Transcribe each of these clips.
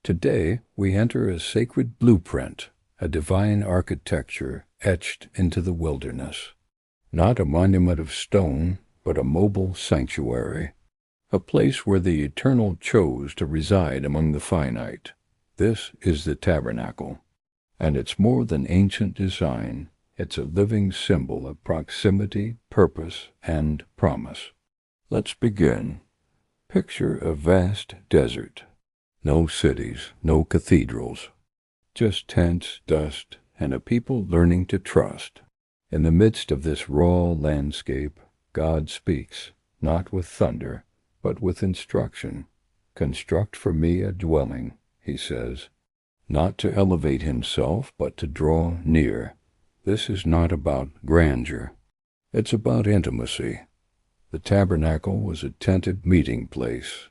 Today, we enter a sacred blueprint, a divine architecture etched into the wilderness. Not a monument of stone, but a mobile sanctuary, a place where the Eternal chose to reside among the finite. This is the Tabernacle, and it's more than ancient design. It's a living symbol of proximity, purpose, and promise. Let's begin. Picture a vast desert. No cities, no cathedrals. Just tents, dust, and a people learning to trust. In the midst of this raw landscape, God speaks, not with thunder, but with instruction. Construct for me a dwelling, he says, not to elevate himself, but to draw near. This is not about grandeur. It's about intimacy. The tabernacle was a tented meeting place,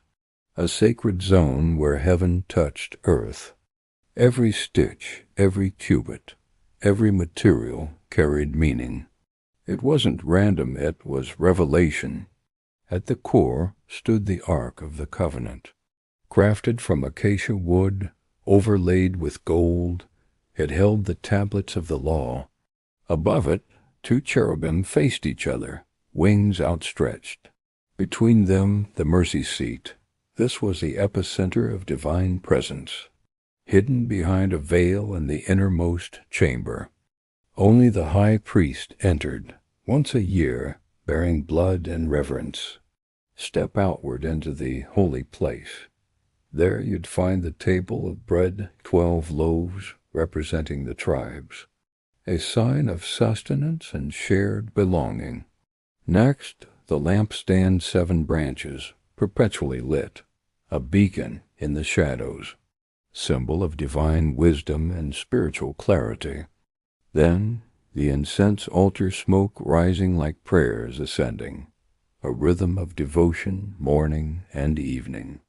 a sacred zone where heaven touched earth. Every stitch, every cubit, every material carried meaning. It wasn't random, it was revelation. At the core stood the Ark of the Covenant, crafted from acacia wood, overlaid with gold. It held the tablets of the law. Above it, 2 cherubim faced each other, wings outstretched. Between them, the mercy seat. This was the epicenter of divine presence, hidden behind a veil in the innermost chamber. Only the high priest entered, once a year, bearing blood and reverence. Step outward into the holy place. There you'd find the table of bread, 12 loaves, representing the tribes, a sign of sustenance and shared belonging. Next, the lampstand 7 branches, perpetually lit, a beacon in the shadows, symbol of divine wisdom and spiritual clarity. Then, the incense altar smoke rising like prayers ascending, a rhythm of devotion morning and evening,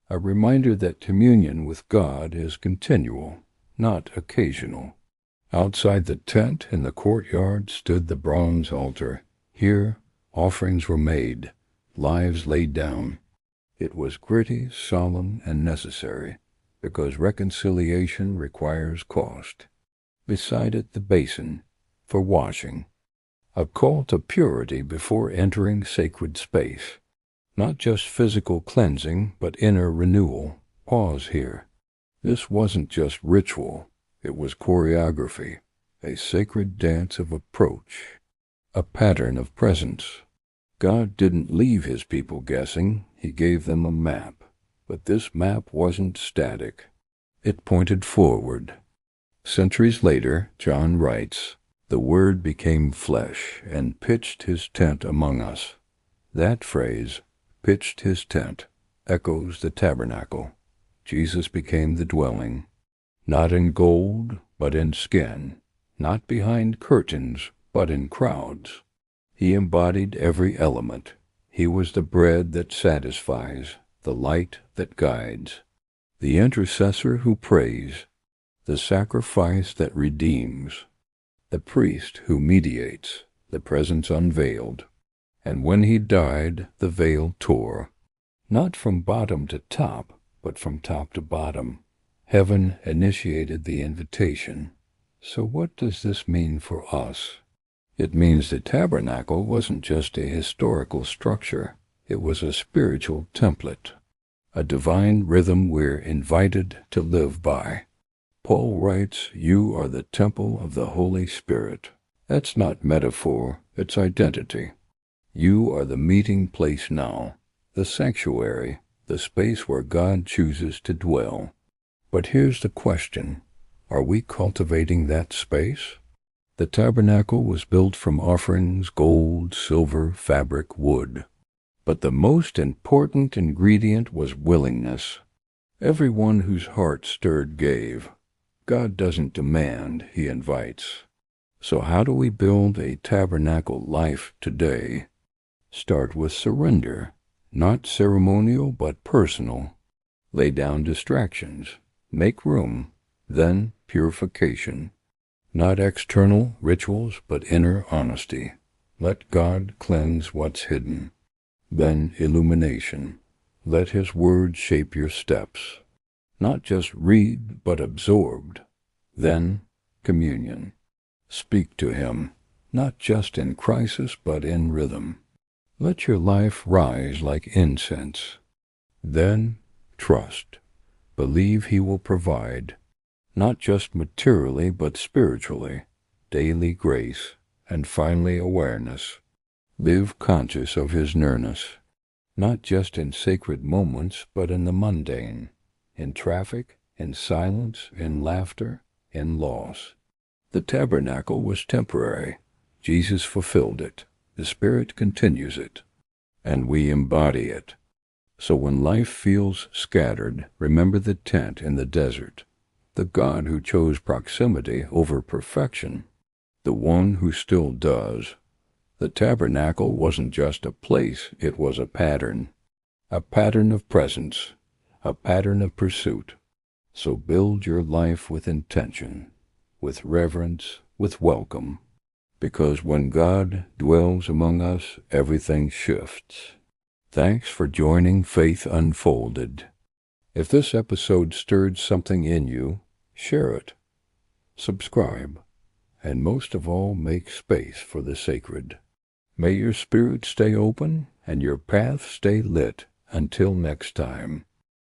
a reminder that communion with God is continual, not occasional. Outside the tent in the courtyard stood the bronze altar. Here, offerings were made, lives laid down. It was gritty, solemn, and necessary, because reconciliation requires cost. Beside it, the basin for washing, a call to purity before entering sacred space. Not just physical cleansing, but inner renewal. Pause here. This wasn't just ritual, it was choreography, a sacred dance of approach, a pattern of presence. God didn't leave his people guessing, he gave them a map. But this map wasn't static. It pointed forward. Centuries later, John writes, "The Word became flesh and pitched his tent among us." That phrase, pitched his tent, echoes the tabernacle. Jesus became the dwelling, not in gold, but in skin, not behind curtains, but in crowds. He embodied every element. He was the bread that satisfies, the light that guides, the intercessor who prays, the sacrifice that redeems, the priest who mediates, the presence unveiled. And when he died, the veil tore, not from bottom to top, but from top to bottom. Heaven initiated the invitation. So what does this mean for us? It means the tabernacle wasn't just a historical structure. It was a spiritual template, a divine rhythm we're invited to live by. Paul writes, "You are the temple of the Holy Spirit." That's not metaphor, it's identity. You are the meeting place now, the sanctuary, the space where God chooses to dwell. But here's the question, are we cultivating that space? The tabernacle was built from offerings, gold, silver, fabric, wood. But the most important ingredient was willingness. Everyone whose heart stirred gave. God doesn't demand, he invites. So how do we build a tabernacle life today? Start with surrender, not ceremonial but personal. Lay down distractions, make room, then purification. Not external rituals but inner honesty. Let God cleanse what's hidden. Then illumination. Let his word shape your steps. Not just read, but absorbed. Then, communion. Speak to him, not just in crisis, but in rhythm. Let your life rise like incense. Then, trust. Believe he will provide, not just materially, but spiritually, daily grace, and finally awareness. Live conscious of his nearness, not just in sacred moments, but in the mundane, in traffic, in silence, in laughter, in loss. The tabernacle was temporary. Jesus fulfilled it. The Spirit continues it. And we embody it. So when life feels scattered, remember the tent in the desert, the God who chose proximity over perfection, the one who still does. The tabernacle wasn't just a place, it was a pattern of presence, a pattern of pursuit. So build your life with intention, with reverence, with welcome, because when God dwells among us, everything shifts. Thanks for joining Faith Unfolded. If this episode stirred something in you, share it, subscribe, and most of all, make space for the sacred. May your spirit stay open and your path stay lit. Until next time.